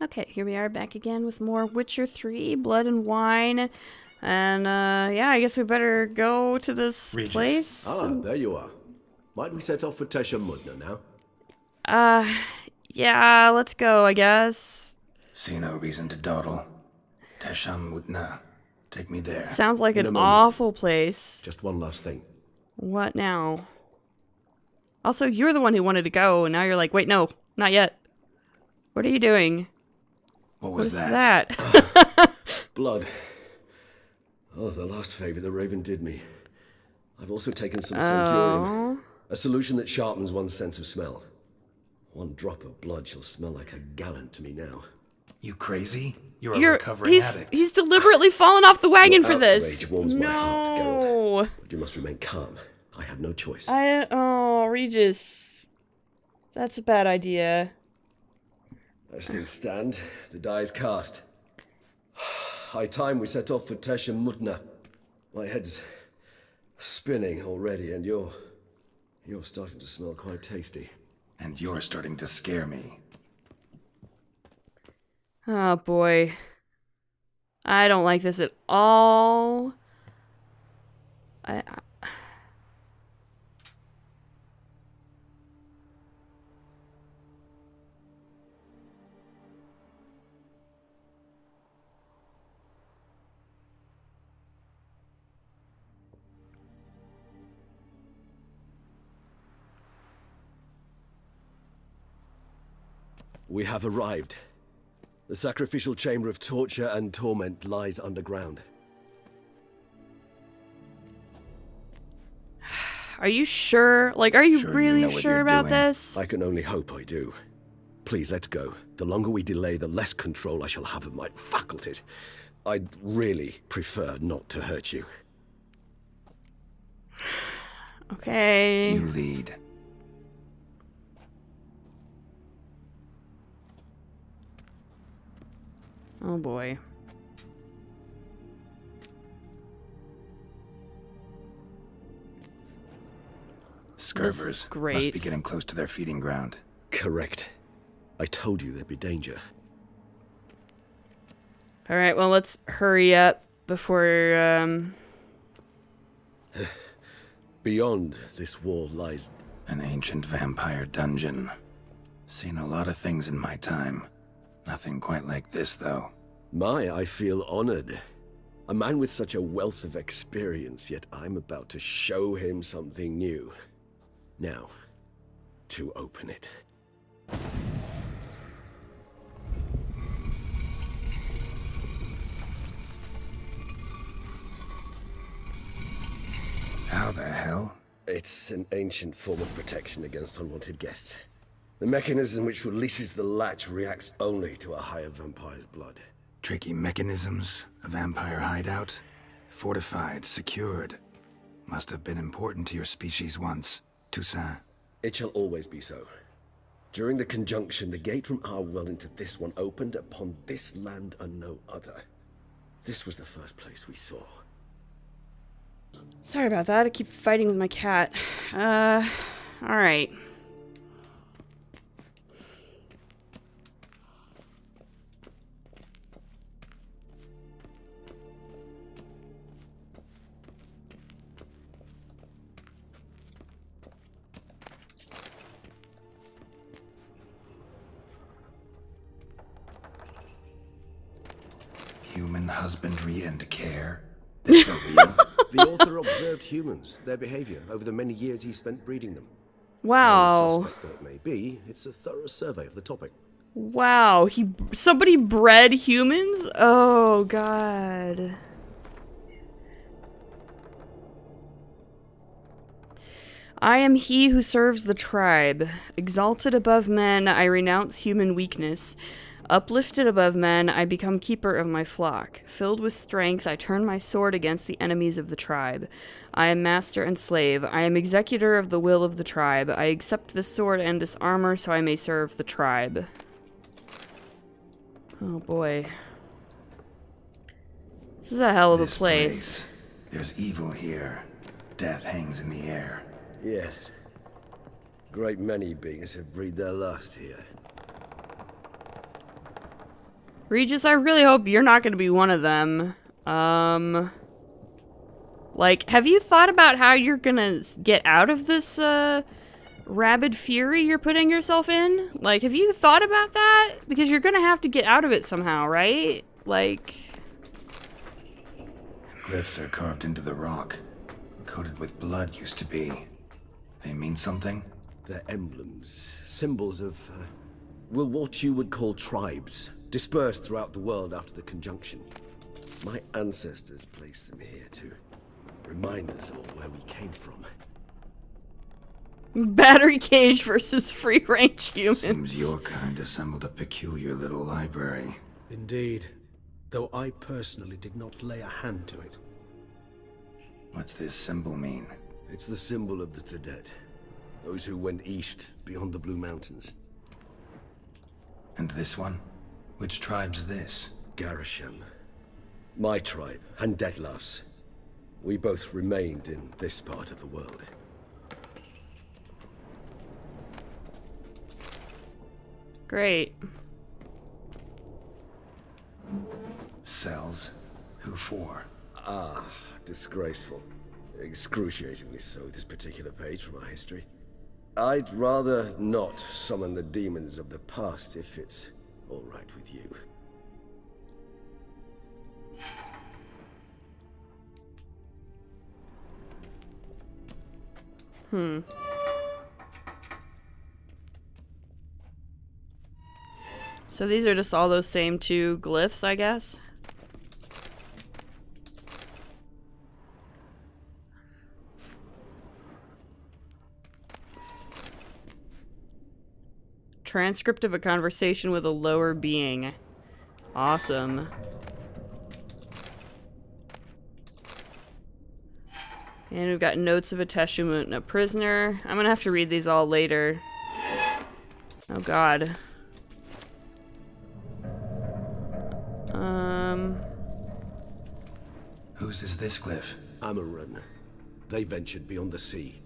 Okay, here we are back again with more Witcher 3, Blood and Wine. And, yeah, I guess we better go to this Regis. place. Ah, there you are. Might we set off for Tesha Mudna now? Yeah, let's go, I guess. See no reason to dawdle. Tesham Mutna. Take me there. Sounds like In an a moment. awful place. Just one last thing. What now? Also, you're the one who wanted to go, and now you're like, wait, no, not yet. What are you doing? What What was is that? that? Blood. Oh, the last favor the Raven did me. I've also taken some Centurion. Oh. A solution that sharpens one's sense of smell. One drop of blood shall smell like a gallon to me now. You crazy? You're a recovering addict. He's deliberately fallen off the wagon for this. Outrage warms my heart, No. Geralt. But you must remain calm. I have no choice. Oh, Regis. That's a bad idea. As things stand, the die is cast. High time we set off for Tesha Mudna. My head's spinning already, and you're starting to smell quite tasty. And you're starting to scare me. Oh, boy. I don't like this at all. We have arrived. The sacrificial chamber of torture and torment lies underground. Are you sure? Like, are you Sure you really know what sure you're about doing? this? I can only hope I do. Please, let's go. The longer we delay, the less control I shall have of my faculties. I'd really prefer not to hurt you. Okay. You lead. Oh, boy. Scurvers great. must be getting close to their feeding ground. Correct. I told you there'd be danger. Alright, well, let's hurry up before, Beyond this wall lies... An ancient vampire dungeon. Seen a lot of things in my time. Nothing quite like this, though. I feel honored. A man with such a wealth of experience, yet I'm about to show him something new. Now, to open it. How the hell? It's an ancient form of protection against unwanted guests. The mechanism which releases the latch reacts only to a higher vampire's blood. Tricky mechanisms, a vampire hideout. Fortified, secured. Must have been important to your species once, Toussaint. It shall always be so. During the conjunction, the gate from our world into this one opened upon this land and no other. This was the first place we saw. sorry about that. I keep fighting with my cat. Alright. Human husbandry and care? This for real? The author observed humans, their behavior, over the many years he spent breeding them. Wow. Suspect though it may be, it's a thorough survey of the topic. Wow. Somebody bred humans? Oh, God. I am he who serves the tribe. Exalted above men, I renounce human weakness. Uplifted above men, I become keeper of my flock. Filled with strength, I turn my sword against the enemies of the tribe. I am master and slave. I am executor of the will of the tribe. I accept this sword and this armor so I may serve the tribe. Oh boy. This is a hell of a This place. There's evil here. Death hangs in the air. Yes. Great many beings have breathed their last here. Regis, I really hope you're not going to be one of them. Like, have you thought about how you're going to get out of this, rabid fury you're putting yourself in? Like, have you thought about that? Because you're going to have to get out of it somehow, right? Like... Glyphs are carved into the rock. Coated with blood used to be. They mean something? They're emblems, symbols of, well, what you would call tribes, dispersed throughout the world after the conjunction. My ancestors placed them here to remind us all where we came from. Battery cage versus free-range humans. Seems your kind assembled a peculiar little library. Indeed, though I personally did not lay a hand to it. What's this symbol mean? It's the symbol of the Tedet, those who went east beyond the Blue Mountains. And this one? Which tribe's this? Garisham. My tribe, and Detlef's. We both remained in this part of the world. Great. Cells? Who for? Ah, disgraceful. Excruciatingly so, this particular page from our history. I'd rather not summon the demons of the past if it's all right with you. So these are just all those same two glyphs, I guess? Transcript of a conversation with a lower being. Awesome. And we've got notes of a Teshumut and a prisoner. I'm gonna have to read these all later. Oh god. Whose is this glyph? Amaran. They ventured beyond the sea.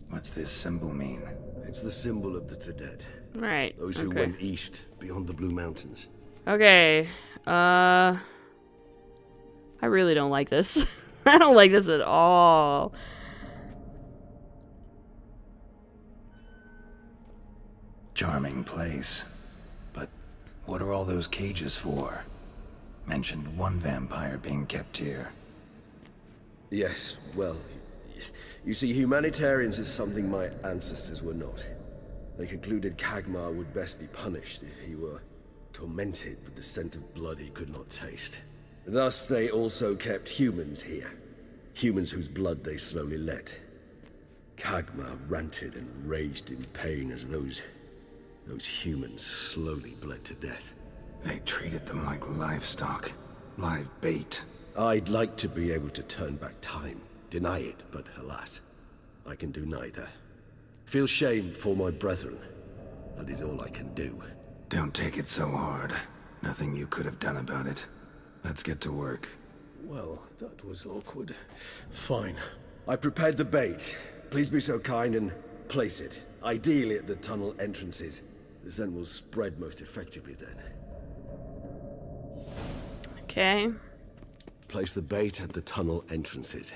What's this symbol mean? It's the symbol of the Tedet. Right. Those who okay. went east beyond the Blue Mountains. Okay. I really don't like this. I don't like this at all. Charming place. But what are all those cages for? Mentioned one vampire being kept here. Yes, well, you see, humanitarians is something my ancestors were not. They concluded Kagmar would best be punished if he were tormented with the scent of blood he could not taste. Thus, they also kept humans here. Humans whose blood they slowly let. Kagmar ranted and raged in pain as those humans slowly bled to death. They treated them like livestock. Live bait. I'd like to be able to turn back time. Deny it, but alas, I can do neither. Feel shame for my brethren. That is all I can do. Don't take it so hard. Nothing you could have done about it. Let's get to work. Well, that was awkward. Fine. I prepared the bait. Please be so kind and place it. Ideally at the tunnel entrances. The scent will spread most effectively then. Okay. Place the bait at the tunnel entrances.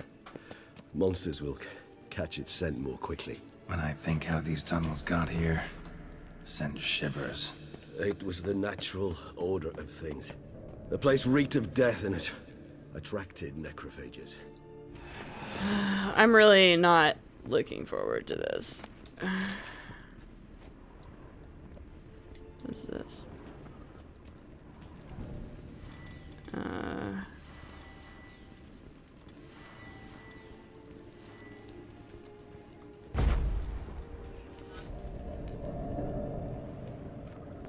Monsters will catch its scent more quickly. When I think how these tunnels got here, send shivers. It was the natural order of things. The place reeked of death and it attracted necrophages. I'm really not looking forward to this. What's this?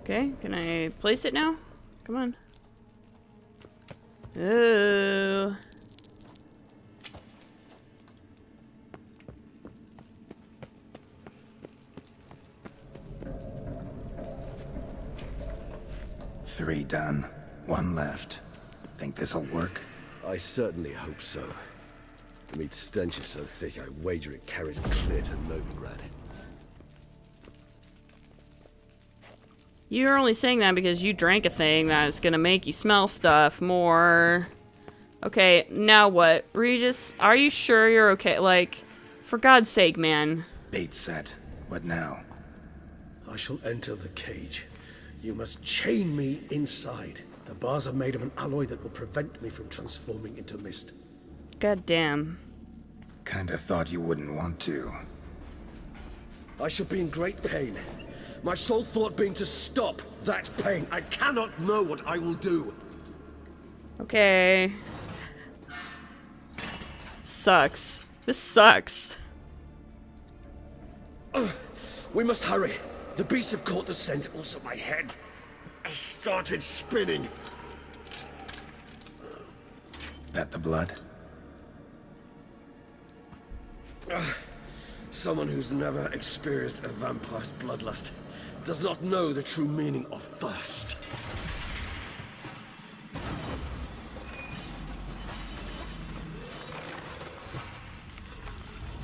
Okay, can I place it now? Come on. Ooh. Three done. One left. Think this'll work? I certainly hope so. The meat's stench is so thick, I wager it carries clear to Novigrad. You're only saying that because you drank a thing that's gonna make you smell stuff more. Okay, now what? Regis, are you sure you're okay? Like, for God's sake, man. Bait set. What now? I shall enter the cage. You must chain me inside. The bars are made of an alloy that will prevent me from transforming into mist. God damn. Kinda thought you wouldn't want to. I shall be in great pain. My sole thought being to stop that pain. I cannot know what I will do. Okay. Sucks. This sucks. We must hurry. The beasts have caught the scent. Also, my head has started spinning. That the blood? Someone who's never experienced a vampire's bloodlust does not know the true meaning of thirst.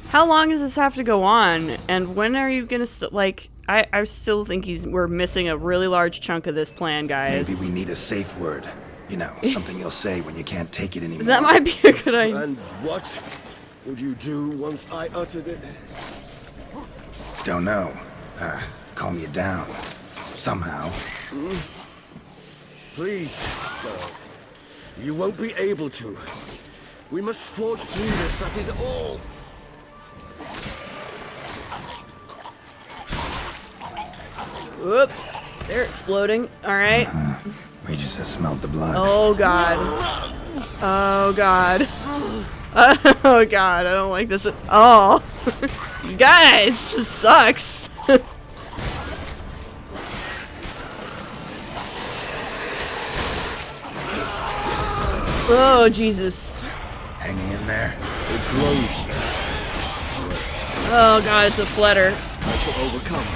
How long does this have to go on? And when are you gonna like? I still think we're missing a really large chunk of this plan, guys. Maybe we need a safe word. You know, something you'll say when you can't take it anymore. That might be a good idea. And what would you do once I uttered it? Don't know. Calm you down. Somehow. Please, God. You won't be able to. We must forge through this, that is all. Whoop. They're exploding. Alright. We just have smelled the blood. Oh god. Oh god. Oh god, I don't like this at all. You guys, this sucks. Oh Jesus. Hanging in there. It grows. Oh god, it's a flutter. I shall overcome.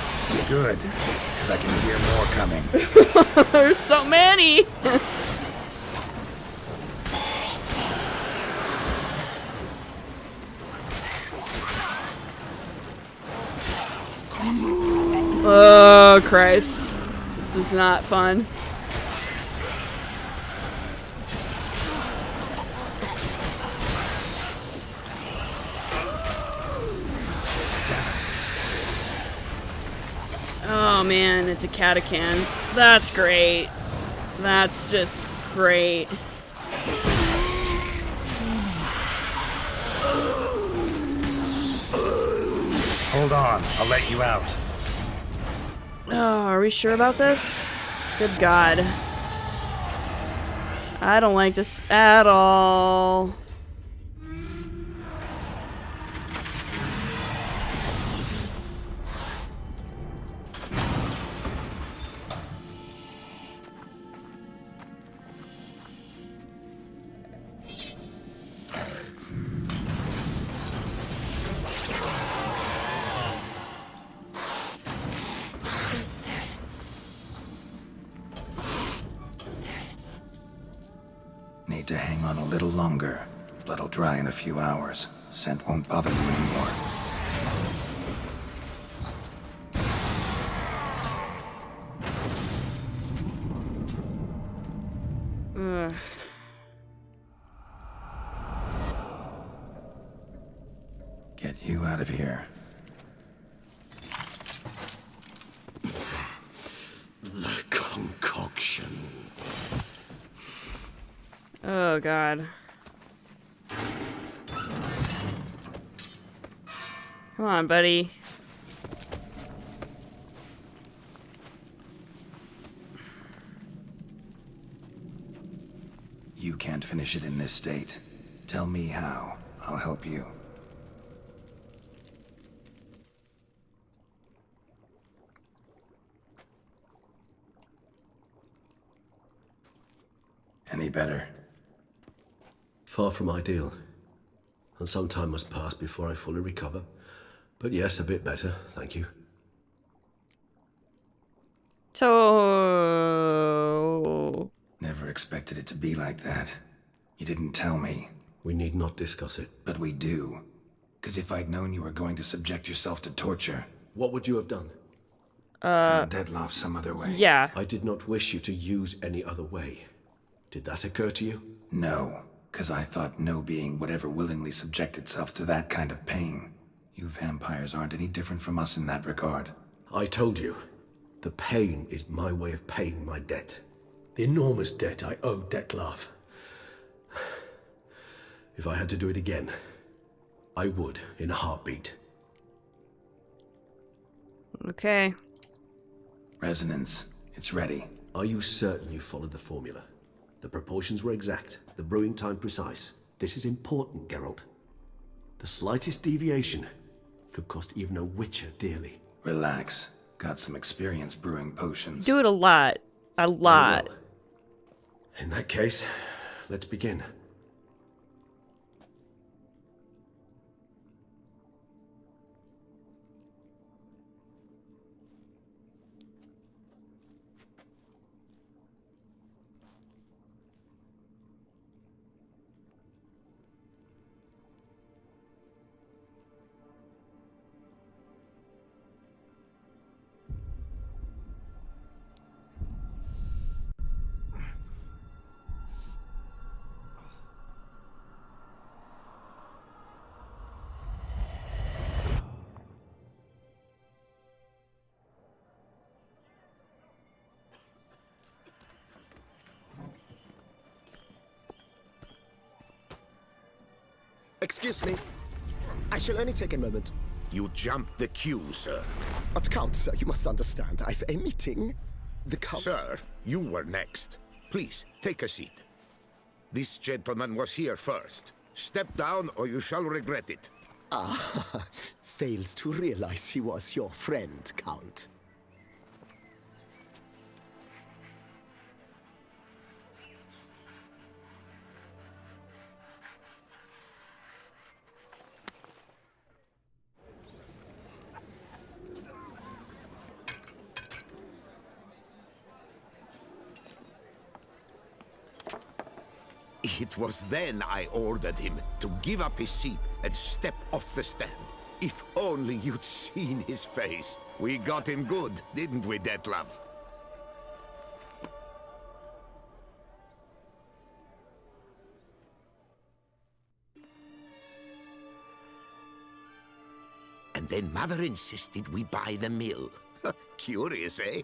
Good, because I can hear more coming. There's so many. Oh Christ. This is not fun. Oh man, it's a catachan. That's great. That's just great. Hold on, I'll let you out. Oh, are we sure about this? Good God. I don't like this at all. Need to hang on a little longer. Blood'll dry in a few hours. Scent won't bother you anymore. Ugh. Get you out of here. The concoction. Oh God. Come on, buddy. You can't finish it in this state. Tell me how. I'll help you. Any better? Far from ideal. And some time must pass before I fully recover. But yes, a bit better, thank you. So... Never expected it to be like that. You didn't tell me. We need not discuss it. But we do. Because if I'd known you were going to subject yourself to torture... What would you have done? Found Dettlaff some other way. Yeah. I did not wish you to use any other way. Did that occur to you? No, because I thought no being would ever willingly subject itself to that kind of pain. You vampires aren't any different from us in that regard. I told you. The pain is my way of paying my debt. The enormous debt I owe Dettlaff. If I had to do it again, I would in a heartbeat. Okay. Resonance. It's ready. Are you certain you followed the formula? The proportions were exact, the brewing time precise. This is important, Geralt. The slightest deviation could cost even a witcher dearly. Relax. Got some experience brewing potions. Do it a lot. A lot. Well, in that case, let's begin. Excuse me. I shall only take a moment. You jumped the queue, sir. But Count, sir, you must understand. I've a meeting. The Count... Sir, you were next. Please, take a seat. This gentleman was here first. Step down or you shall regret it. Ah, fails to realize he was your friend, Count. It was then I ordered him to give up his seat and step off the stand. If only you'd seen his face. We got him good, didn't we, Dettlaff? And then Mother insisted we buy the mill. Curious, eh?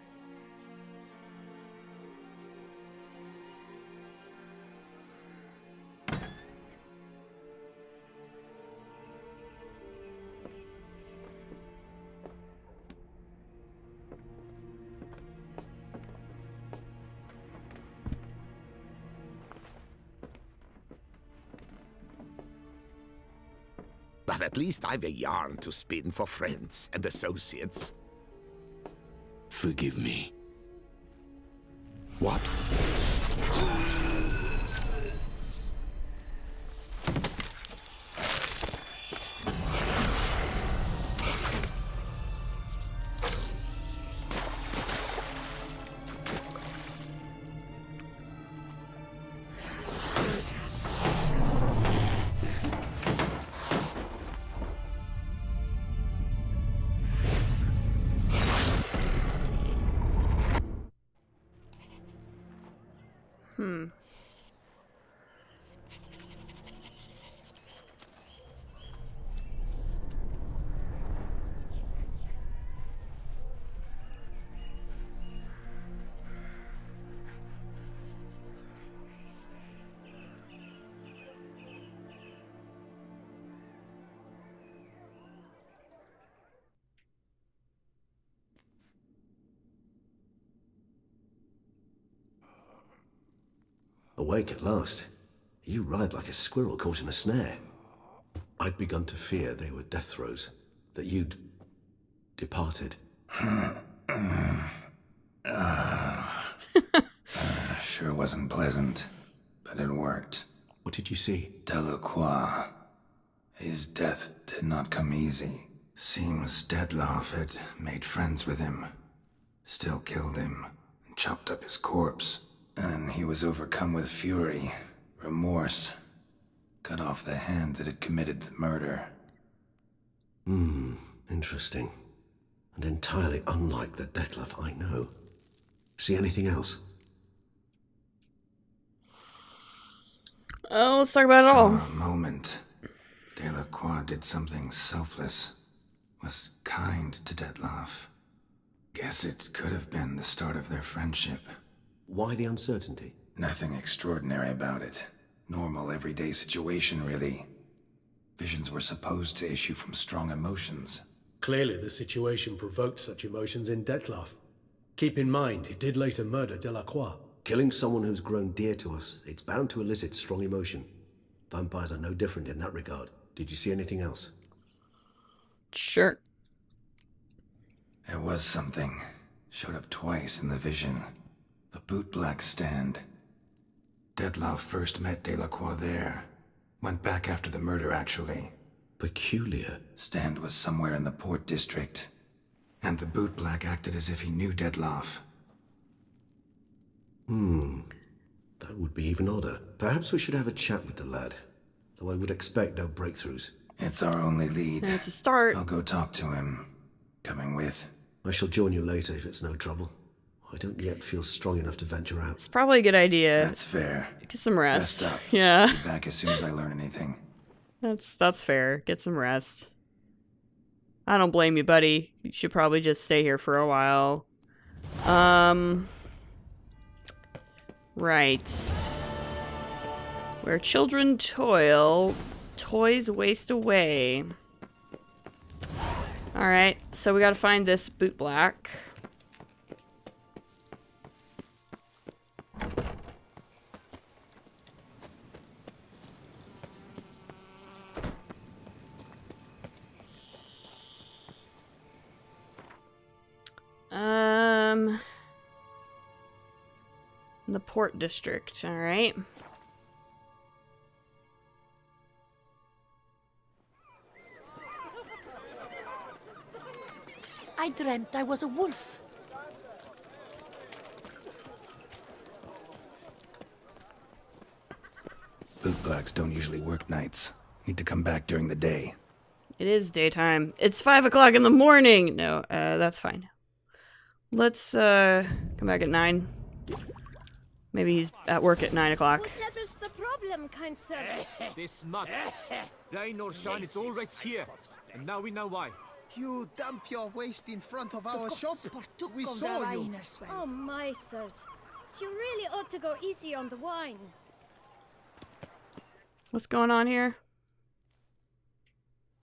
But at least I've a yarn to spin for friends and associates. Forgive me. What? Awake at last. You ride like a squirrel caught in a snare. I'd begun to fear they were death throes, that you'd departed. Sure wasn't pleasant, but it worked. What did you see? Delacroix. His death did not come easy. Seems Dettlaff had made friends with him. Still killed him, and chopped up his corpse. And he was overcome with fury, remorse. Cut off the hand that had committed the murder. Interesting. And entirely unlike the Detlef I know. See anything else? Oh, let's talk about it all. For a moment, Delacroix did something selfless. Was kind to Detlef. Guess it could have been the start of their friendship. Why the uncertainty? Nothing extraordinary about it. Normal, everyday situation, really. Visions were supposed to issue from strong emotions. Clearly, the situation provoked such emotions in Detlef. Keep in mind, he did later murder Delacroix. Killing someone who's grown dear to us, it's bound to elicit strong emotion. Vampires are no different in that regard. Did you see anything else? Sure. There was something. Showed up twice in the vision. A bootblack stand. Detlef first met Delacroix there. Went back after the murder, actually. Peculiar. Stand was somewhere in the port district. And the bootblack acted as if he knew Detlef. That would be even odder. Perhaps we should have a chat with the lad. Though I would expect no breakthroughs. It's our only lead. It's a start. I'll go talk to him. Coming with. I shall join you later if it's no trouble. I don't yet feel strong enough to venture out. It's probably a good idea. That's fair. Get some rest. Rest up. Yeah. Be back as soon as I learn anything. That's fair. Get some rest. I don't blame you, buddy. You should probably just stay here for a while. Right. Where children toil, toys waste away. Alright, so we gotta find this bootblack. The Port District, alright. I dreamt I was a wolf. Bootblacks don't usually work nights. Need to come back during the day. It is daytime. It's 5 o'clock in the morning! No, that's fine. Let's, come back at 9. Maybe he's at work at 9 o'clock. Whatever's the problem, kind sir? This much. Rain or shine, it's all right here. And now we know why. You dump your waste in front of our shop. We saw you. Oh, my sirs. You really ought to go easy on the wine. What's going on here?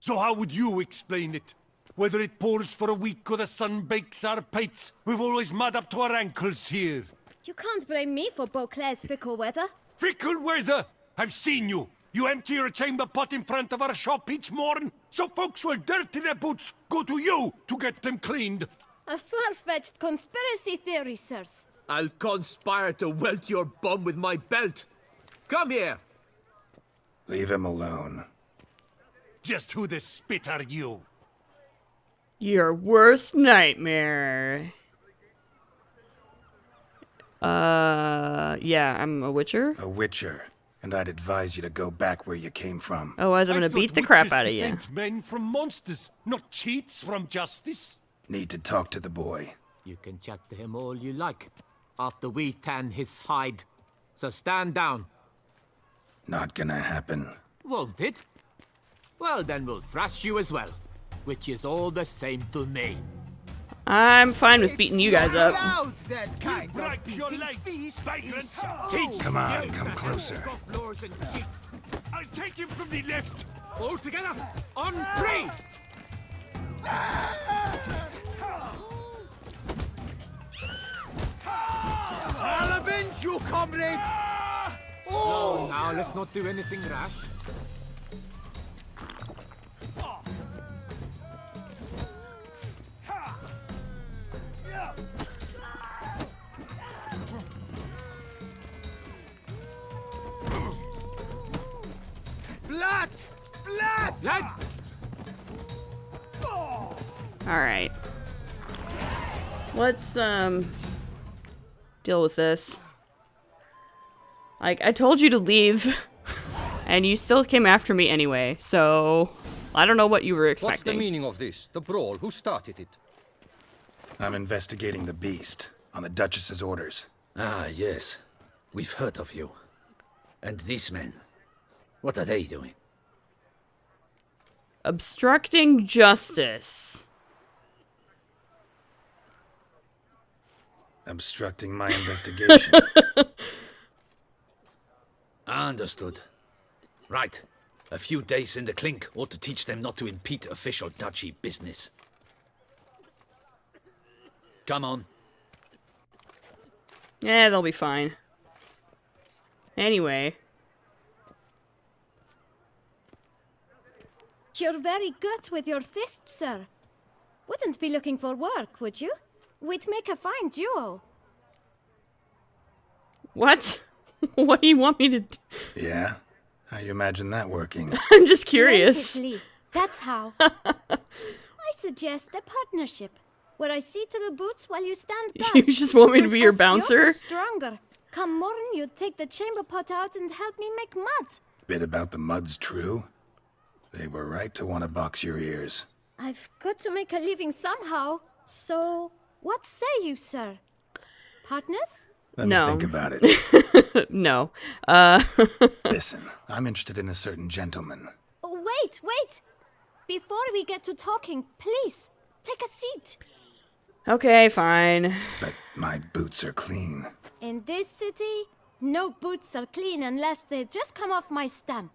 So how would you explain it? Whether it pours for a week or the sun bakes our pates, we've always mud up to our ankles here. You can't blame me for Beauclair's fickle weather. Fickle weather! I've seen you! You empty your chamber pot in front of our shop each morn, so folks will dirty their boots, go to you to get them cleaned. A far-fetched conspiracy theory, sirs. I'll conspire to welt your bum with my belt. Come here. Leave him alone. Just who the spit are you? Your worst nightmare. Yeah, I'm a witcher. A witcher. And I'd advise you to go back where you came from. Otherwise, I'm gonna beat the crap out of you. Defend men from monsters, not cheats from justice. Need to talk to the boy. You can chat to him all you like, after we tan his hide. So stand down. Not gonna happen. Won't it? Well, then we'll thrash you as well, which is all the same to me. I'm fine with beating you guys up. That kind Break your legs, vagrants! Come on, come closer. Scofflaws and cheats. I'll take him from the left! All together, on three! I'll avenge you, comrade! Oh, now let's not do anything rash. Blood! Blood! Lads, Alright. Let's, deal with this. Like, I told you to leave, and you still came after me anyway, so I don't know what you were expecting. What's the meaning of this? The brawl? Who started it? I'm investigating the beast, on the Duchess's orders. Ah, yes. We've heard of you. And these men, what are they doing? Obstructing justice. Obstructing my investigation. Understood. Right. A few days in the clink ought to teach them not to impede official duchy business. Come on. Yeah, they'll be fine. Anyway. You're very good with your fists, sir. Wouldn't be looking for work, would you? We'd make a fine duo. What? What do you want me to do? Yeah? How you imagine that working? I'm just curious. Splendidly. That's how. I suggest a partnership, where I see to the boots while you stand guard. You just want me to And be your as you're bouncer? the stronger. Come morn, you take the chamber pot out and help me make mud. Bit about the mud's true? They were right to want to box your ears. I've got to make a living somehow. So, what say you, sir? Partners? Let No. me think about it. No. Listen, I'm interested in a certain gentleman. Wait, wait! Before we get to talking, please, take a seat. Okay, fine. But my boots are clean. In this city, no boots are clean unless they just come off my stand.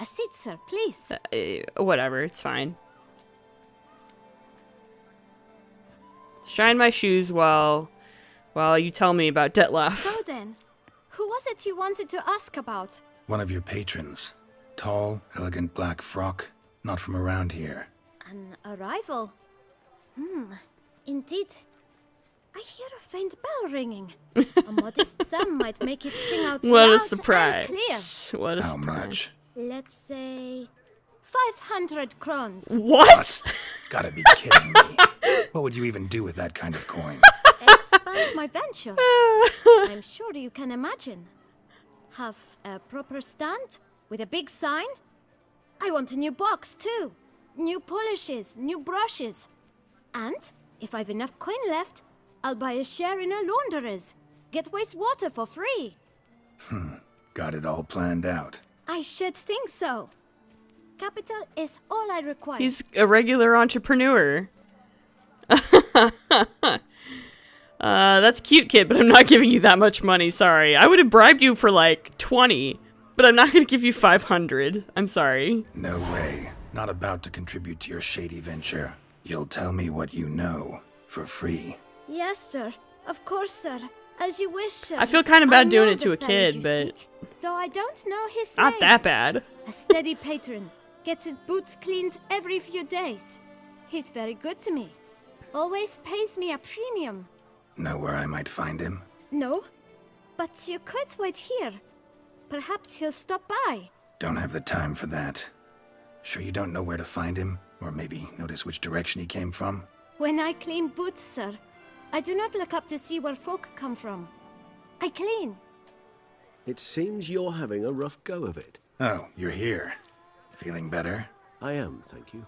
A seat, sir, please. Whatever, it's fine. Shine my shoes while you tell me about Detlef. So then, who was it you wanted to ask about? One of your patrons. Tall, elegant black frock. Not from around here. An arrival? Indeed. I hear a faint bell ringing. A modest sum might make it sing out What loud a surprise. and clear. What a How surprise. much? Let's say 500 crowns. What? Gotta be kidding me. What would you even do with that kind of coin? Expand my venture. I'm sure you can imagine. Have a proper stand with a big sign. I want a new box too. New polishes, new brushes. And if I've enough coin left, I'll buy a share in a launderer's. Get wastewater for free. Got it all planned out. I should think so. Capital is all I require. He's a regular entrepreneur. That's cute, kid, but I'm not giving you that much money, sorry. I would have bribed you for like 20, but I'm not gonna give you 500. I'm sorry. No way. Not about to contribute to your shady venture. You'll tell me what you know, for free. Yes, sir. Of course, sir. As you wish, sir. I feel kind of bad I doing know it to the a fellow kid, you but seek, though I don't know his not name. that bad. A steady patron. Gets his boots cleaned every few days. He's very good to me. Always pays me a premium. Know where I might find him? No, but you could wait here. Perhaps he'll stop by. Don't have the time for that. Sure you don't know where to find him? Or maybe notice which direction he came from? When I clean boots, sir, I do not look up to see where folk come from. I clean. It seems you're having a rough go of it. Oh, you're here. Feeling better? I am, thank you.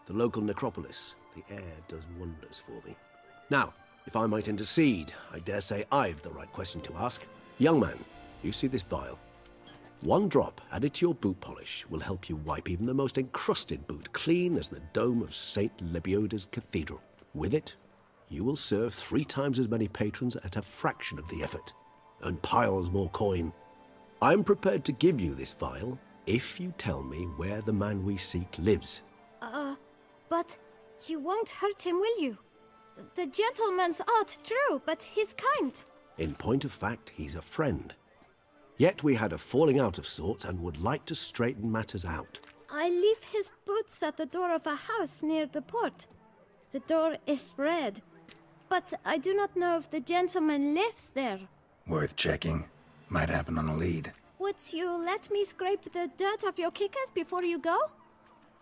The local necropolis. The air does wonders for me. Now, if I might intercede, I dare say I've the right question to ask. Young man, you see this vial? One drop added to your boot polish will help you wipe even the most encrusted boot clean as the dome of St. Lebioda's Cathedral. With it, you will serve 3 times as many patrons at a fraction of the effort, and piles more coin. I'm prepared to give you this vial if you tell me where the man we seek lives. But you won't hurt him, will you? The gentleman's art, true, but he's kind. In point of fact, he's a friend. Yet we had a falling out of sorts and would like to straighten matters out. I leave his boots at the door of a house near the port. The door is red, but I do not know if the gentleman lives there. Worth checking. Might happen on a lead. Would you let me scrape the dirt off your kickers before you go?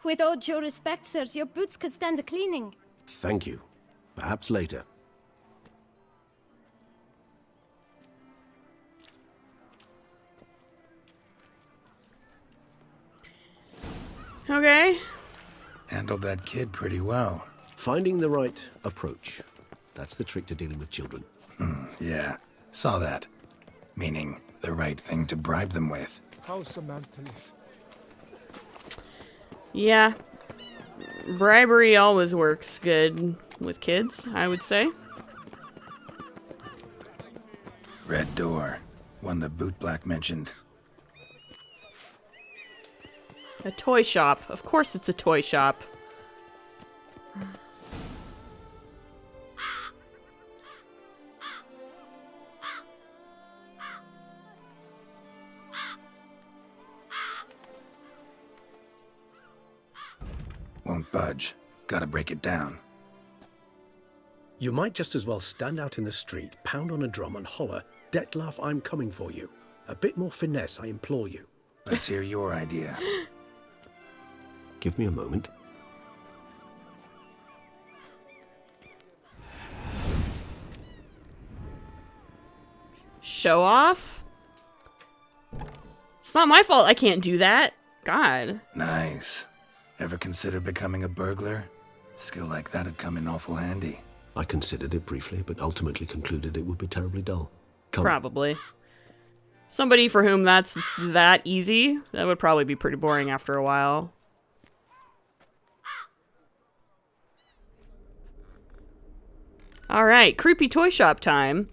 With all due respect, sirs, your boots could stand a cleaning. Thank you. Perhaps later. Okay. Handled that kid pretty well. Finding the right approach. That's the trick to dealing with children. Yeah, saw that. Meaning, the right thing to bribe them with. How's a man to live? Yeah. Bribery always works good with kids, I would say. Red door. One the bootblack mentioned. A toy shop. Of course it's a toy shop. Won't budge. Gotta break it down. You might just as well stand out in the street, pound on a drum and holler, "Dettlaff, I'm coming for you." A bit more finesse, I implore you. Let's hear your idea. Give me a moment. Show off? It's not my fault I can't do that. God. Nice. Ever consider becoming a burglar? Skill like that'd come in awful handy. I considered it briefly, but ultimately concluded it would be terribly dull. Come. Probably. Somebody for whom that's that easy, that would probably be pretty boring after a while. Alright, creepy toy shop time.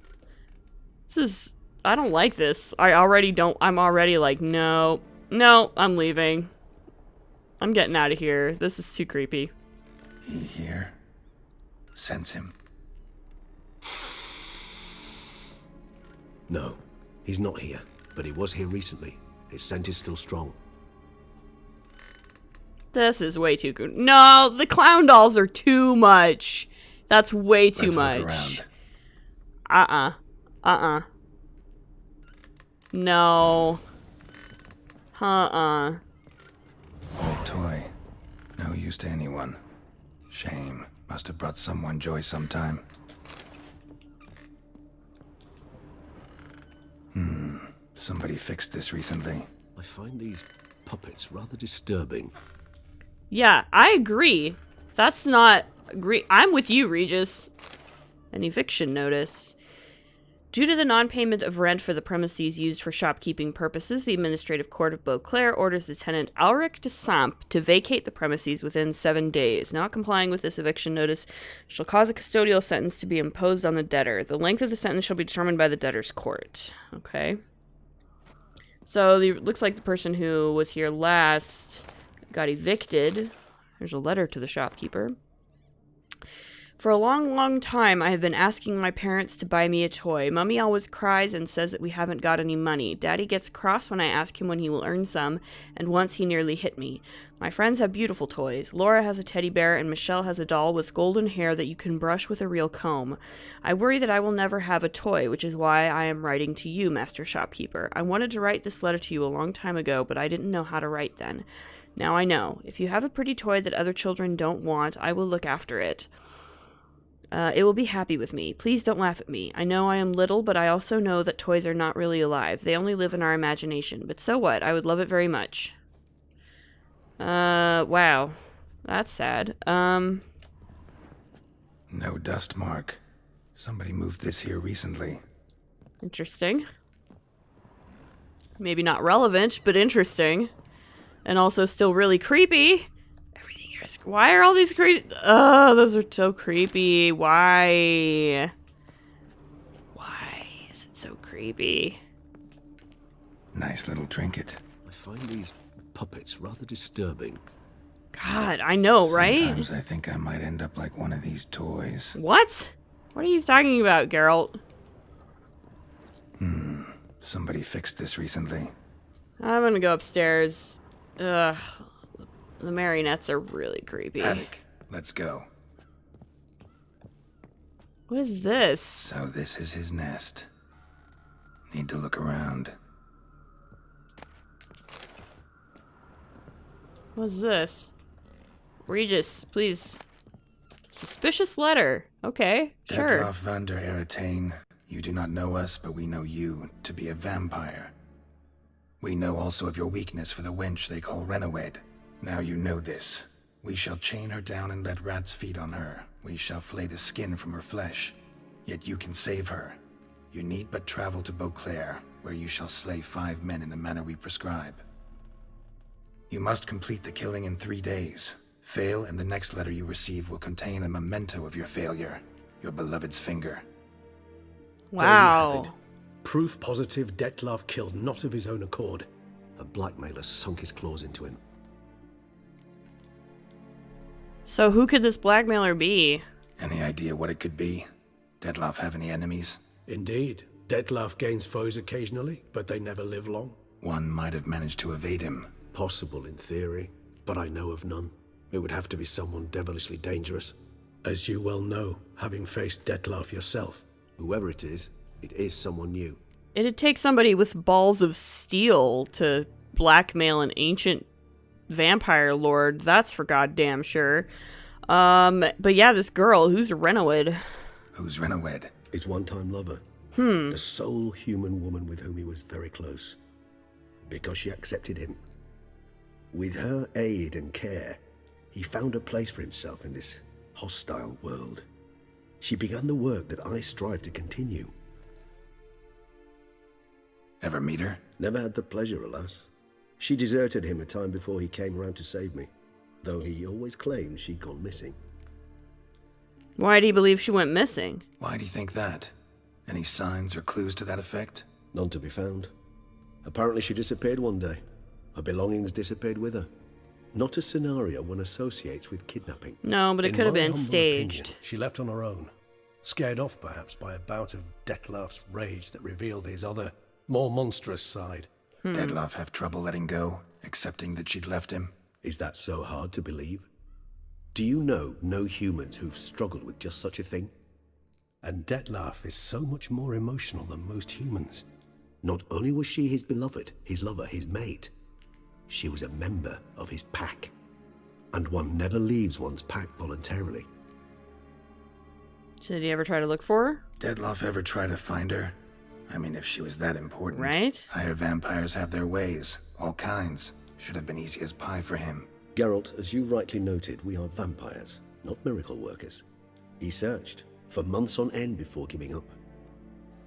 This is... I don't like this. I'm already like, no. No, I'm leaving. I'm getting out of here. This is too creepy. He here? Sense him. No, he's not here, but he was here recently. His scent is still strong. This is way too good. No, the clown dolls are too much. That's way too much. No. Old toy. No use to anyone. Shame. Must have brought someone joy sometime. Somebody fixed this recently. I find these puppets rather disturbing. Yeah, I agree. That's not... I'm with you, Regis. An eviction notice. Due to the non-payment of rent for the premises used for shopkeeping purposes, the Administrative Court of Beauclair orders the tenant Alric de Samp to vacate the premises within 7 days. Not complying with this eviction notice shall cause a custodial sentence to be imposed on the debtor. The length of the sentence shall be determined by the debtor's court. Okay. So, looks like the person who was here last got evicted. There's a letter to the shopkeeper. For a long, long time, I have been asking my parents to buy me a toy. Mummy always cries and says that we haven't got any money. Daddy gets cross when I ask him when he will earn some, and once he nearly hit me. My friends have beautiful toys. Laura has a teddy bear, and Michelle has a doll with golden hair that you can brush with a real comb. I worry that I will never have a toy, which is why I am writing to you, Master Shopkeeper. I wanted to write this letter to you a long time ago, but I didn't know how to write then. Now I know. If you have a pretty toy that other children don't want, I will look after it. It will be happy with me. Please don't laugh at me. I know I am little, but I also know that toys are not really alive. They only live in our imagination. But so what? I would love it very much. Wow. That's sad. No dust mark. Somebody moved this here recently. Interesting. Maybe not relevant, but interesting. And also still really creepy. Why are all these creepy? Oh, those are so creepy. Why? Why is it so creepy? Nice little trinket. I find these puppets rather disturbing. God, I know, right? Sometimes I think I might end up like one of these toys. What? What are you talking about, Geralt? Somebody fixed this recently. I'm gonna go upstairs. Ugh. The marionettes are really creepy. Attic, let's go. What is this? So this is his nest. Need to look around. What's this? Regis, please. Suspicious letter. Okay, sure. Dettlaff van der Eretain, you do not know us, but we know you to be a vampire. We know also of your weakness for the wench they call Renawed. Now you know this. We shall chain her down and let rats feed on her. We shall flay the skin from her flesh. Yet you can save her. You need but travel to Beauclair, where you shall slay 5 men in the manner we prescribe. You must complete the killing in 3 days. Fail, and the next letter you receive will contain a memento of your failure. Your beloved's finger. Wow. There you have it. Proof positive Dettlaff killed not of his own accord. A blackmailer sunk his claws into him. So who could this blackmailer be? Any idea what it could be? Dettlaff have any enemies? Indeed. Dettlaff gains foes occasionally, but they never live long. One might have managed to evade him. Possible in theory, but I know of none. It would have to be someone devilishly dangerous. As you well know, having faced Dettlaff yourself, whoever it is someone new. It'd take somebody with balls of steel to blackmail an ancient vampire lord, that's for goddamn sure. But yeah, this girl, who's Renowid? Who's Renowid? His one-time lover. The sole human woman with whom he was very close. Because she accepted him. With her aid and care, he found a place for himself in this hostile world. She began the work that I strive to continue. Ever meet her? Never had the pleasure, alas. She deserted him a time before he came around to save me, though he always claimed she'd gone missing. Why do you believe she went missing? Why do you think that? Any signs or clues to that effect? None to be found. Apparently she disappeared one day. Her belongings disappeared with her. Not a scenario one associates with kidnapping. No, but it could have been staged. Opinion, she left on her own. Scared off, perhaps, by a bout of Dettlaff's rage that revealed his other, more monstrous side. Dettlaff have trouble letting go, accepting that she'd left him? Is that so hard to believe? Do you know no humans who've struggled with just such a thing? And Dettlaff is so much more emotional than most humans. Not only was she his beloved, his lover, his mate, she was a member of his pack. And one never leaves one's pack voluntarily. Did he ever try to look for her? Dettlaff ever try to find her? I mean, if she was that important. Right? Higher vampires have their ways. All kinds. Should have been easy as pie for him. Geralt, as you rightly noted, we are vampires, not miracle workers. He searched, for months on end before giving up.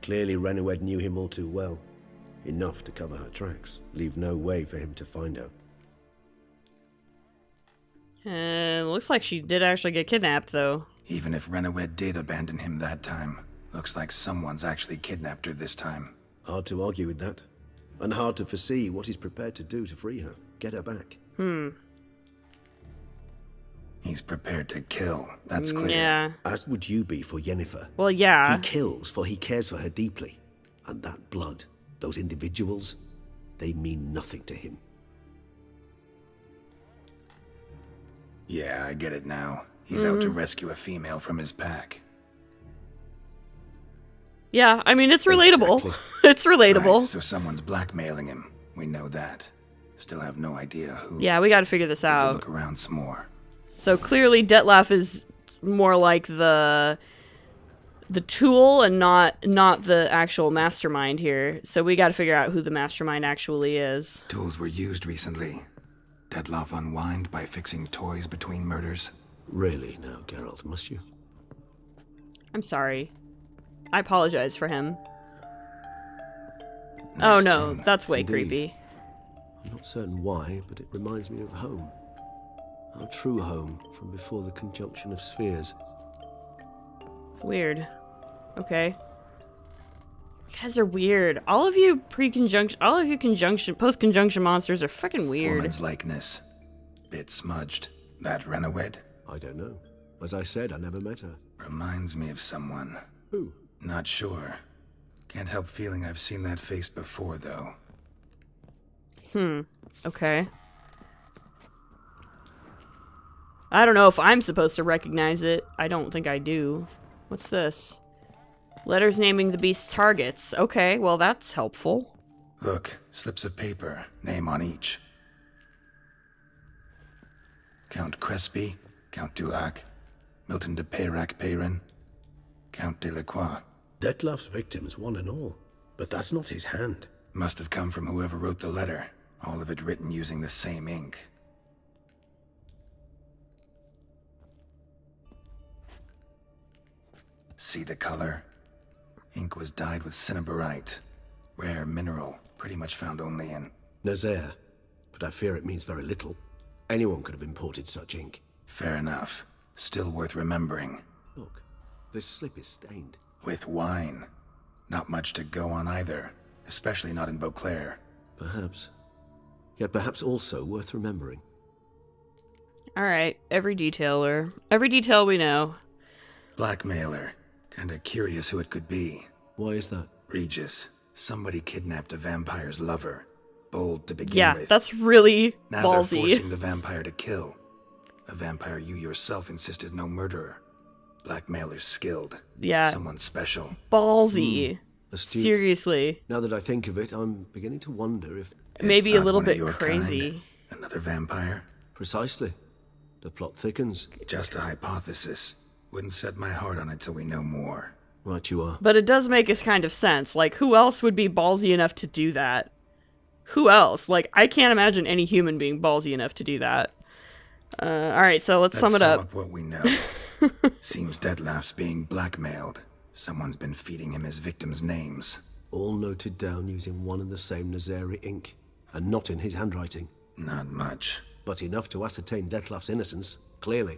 Clearly Renowed knew him all too well. Enough to cover her tracks, leave no way for him to find her. Looks like she did actually get kidnapped, though. Even if Renowed did abandon him that time, looks like someone's actually kidnapped her this time. Hard to argue with that. And hard to foresee what he's prepared to do to free her, get her back. He's prepared to kill, that's clear. Yeah. As would you be for Yennefer. Well, yeah. He kills for he cares for her deeply. And that blood, those individuals, they mean nothing to him. Yeah, I get it now. He's out to rescue a female from his pack. Yeah, I mean, it's relatable. Exactly. It's relatable. Right, so someone's blackmailing him. We know that. Still have no idea who. Yeah, we gotta figure this Need to out. look around some more. So clearly Dettlaff is more like the tool and not the actual mastermind here. So we gotta figure out who the mastermind actually is. Tools were used recently. Dettlaff unwind by fixing toys between murders. Really now, Geralt, must you? I'm sorry. I apologize for him. Nice oh no, tune. that's way Indeed. creepy. I'm not certain why, but it reminds me of home. Our true home from before the conjunction of spheres. Weird. Okay. You guys are weird. All of you post-conjunction monsters are fucking weird. Woman's likeness. Bit smudged. That Renowed? I don't know. As I said, I never met her. Reminds me of someone. Who? Not sure. Can't help feeling I've seen that face before, though. Okay. I don't know if I'm supposed to recognize it. I don't think I do. What's this? Letters naming the beast's targets. Okay, well that's helpful. Look, slips of paper, name on each. Count Crespi, Count Dulac, Milton de Peyrac-Peyrin, Count Delacroix. Dettlaff's victims, one and all. But that's not his hand. Must have come from whoever wrote the letter. All of it written using the same ink. See the color? Ink was dyed with cinnabarite. Rare mineral, pretty much found only in... Nazaire, but I fear it means very little. Anyone could have imported such ink. Fair enough. Still worth remembering. Look, this slip is stained. With wine. Not much to go on either, especially not in Beauclair. Perhaps. Yet perhaps also worth remembering. Alright, every detailer. Every detail we know. Blackmailer. Kinda curious who it could be. Why is that? Regis. Somebody kidnapped a vampire's lover. Bold to begin yeah, with. That's really now ballsy. They're forcing the vampire to kill. A vampire you yourself insisted no murderer. Blackmailer's skilled. Yeah. Someone special. Ballsy. Astute. Seriously. Now that I think of it, I'm beginning to wonder if... Maybe It's a not little one of bit your crazy. kind. Another vampire? Precisely. The plot thickens. Just a hypothesis. Wouldn't set my heart on it till we know more. Right you are. But it does make us kind of sense. Like, who else would be ballsy enough to do that? Who else? Like, I can't imagine any human being ballsy enough to do that. Alright, so let's sum it up. What we know. Seems Detlef's being blackmailed. Someone's been feeding him his victims' names. All noted down using one and the same Nazari ink, and not in his handwriting. Not much. But enough to ascertain Detlef's innocence, clearly.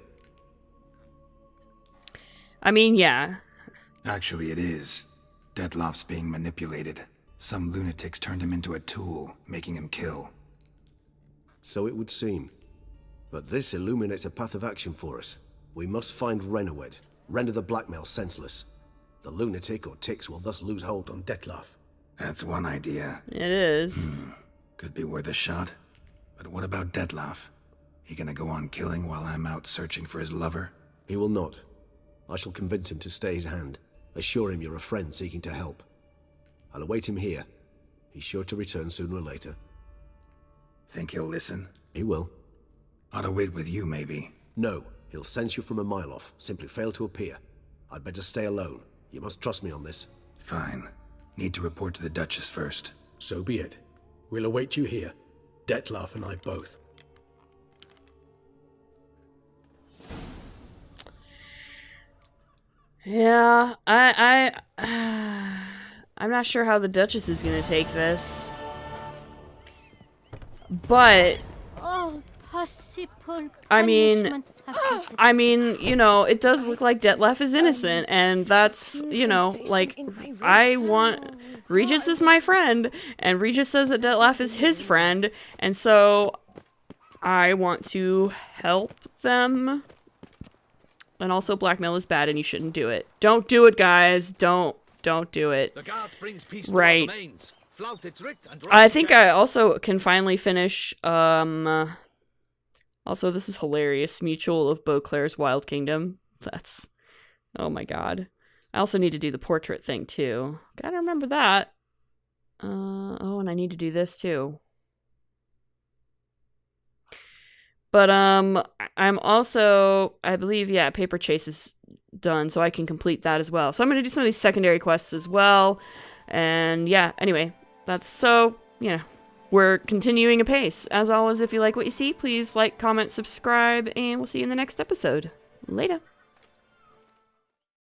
I mean, yeah. Actually, it is. Detlef's being manipulated. Some lunatics turned him into a tool, making him kill. So it would seem. But this illuminates a path of action for us. We must find Renowed, render the blackmail senseless. The lunatic or ticks will thus lose hold on Detlef. That's one idea. It is. Could be worth a shot. But what about Detlef? He gonna go on killing while I'm out searching for his lover? He will not. I shall convince him to stay his hand. Assure him you're a friend seeking to help. I'll await him here. He's sure to return sooner or later. Think he'll listen? He will. Ought to wait with you, maybe. No, he'll sense you from a mile off. Simply fail to appear. I'd better stay alone. You must trust me on this. Fine. Need to report to the Duchess first. So be it. We'll await you here. Detlef and I both. Yeah, I'm not sure how the Duchess is gonna take this. But All possible I mean, punishments have visited. I mean, you know, it does look like Detlef is innocent, and that's, you know, like, Regis is my friend, and Regis says that Detlef is his friend, and so I want to help them. And also, blackmail is bad, and you shouldn't do it. Don't do it, guys. Don't do it. The guard brings peace Right. to our domains. Flout its writ and I think I also can finally finish, also, this is hilarious. Mutual of Beauclair's Wild Kingdom. That's, oh my god. I also need to do the portrait thing, too. Gotta remember that. Oh, and I need to do this, too. But, I'm also, I believe, yeah, Paper Chase is done, so I can complete that as well. So I'm gonna do some of these secondary quests as well. And, yeah, anyway, that's so, yeah, we're continuing apace. As always, if you like what you see, please like, comment, subscribe, and we'll see you in the next episode. Later.